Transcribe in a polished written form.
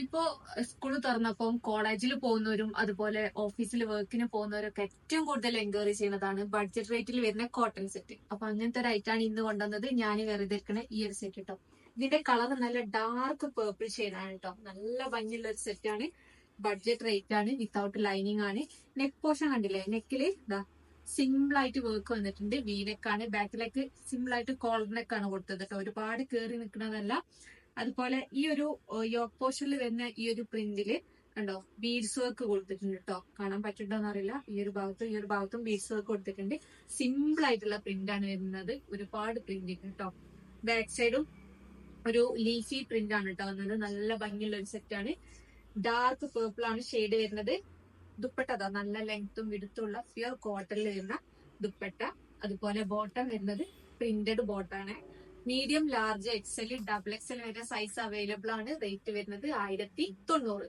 ഇപ്പോ സ്കൂൾ തുറന്നപ്പം കോളേജിൽ പോകുന്നവരും അതുപോലെ ഓഫീസിൽ വർക്കിന് പോകുന്നവരൊക്കെ ഏറ്റവും കൂടുതൽ എൻക്വയറി ചെയ്യുന്നതാണ് ബഡ്ജറ്റ് റേറ്റിൽ വരുന്ന കോട്ടൺ സെറ്റ്. അപ്പൊ അങ്ങനത്തെ ഒരു ഐറ്റാണ് ഇന്ന് കൊണ്ടുവന്നത്. ഞാൻ വെറുതെ ഇരിക്കണ ഈ ഒരു സെറ്റ് കേട്ടോ. ഇതിന്റെ കളർ നല്ല ഡാർക്ക് പേർപ്പിൾ ഷെയ്ഡാണ് കേട്ടോ. നല്ല ഭംഗിയുള്ള ഒരു സെറ്റാണ്. ബഡ്ജറ്റ് റേറ്റ് ആണ്. വിത്തൗട്ട് ലൈനിങ് ആണ്. നെക്ക് പോർഷൻ കണ്ടില്ലേ? നെക്കില് ഇതാ സിമ്പിൾ ആയിട്ട് വർക്ക് വന്നിട്ടുണ്ട്. വീനെക്കാണ്. ബാക്കിലേക്ക് സിമ്പിൾ ആയിട്ട് കോളർ നെക്കാണ് കൊടുത്തത് കേട്ടോ. ഒരുപാട് കേറി നിൽക്കുന്നതല്ല. അതുപോലെ ഈ ഒരു യോക്ക് പോർഷനിൽ വരുന്ന ഈ ഒരു പ്രിന്റില് കണ്ടോ ബീഡ്സ് വർക്ക് കൊടുത്തിട്ടുണ്ട് കേട്ടോ. കാണാൻ പറ്റുണ്ടോന്ന് അറിയില്ല. ഈ ഒരു ഭാഗത്തും ബീഡ്സ് വർക്ക് കൊടുത്തിട്ടുണ്ട്. സിമ്പിൾ ആയിട്ടുള്ള പ്രിന്റ് ആണ് വരുന്നത്. ഒരുപാട് പ്രിന്റ് കേട്ടോ. ബാക്ക് സൈഡും ഒരു ലീഫി പ്രിന്റ് ആണ് കേട്ടോ വന്നത്. നല്ല ഭംഗിയുള്ള ഒരു സെറ്റ് ആണ്. ഡാർക്ക് പേർപ്പിൾ ആണ് ഷെയ്ഡ് വരുന്നത്. ദുപ്പട്ട അതാ നല്ല ലെങ്ത്തും വിടുത്തുള്ള പ്യുർ കോട്ടണിൽ വരുന്ന ദുപ്പട്ട. അതുപോലെ ബോട്ടം വരുന്നത് പ്രിന്റഡ് ബോട്ടാണ്. Medium, large, XL, double XL വരെ സൈസ് അവൈലബിൾ ആണ്. റേറ്റ് വരുന്നത് 1900.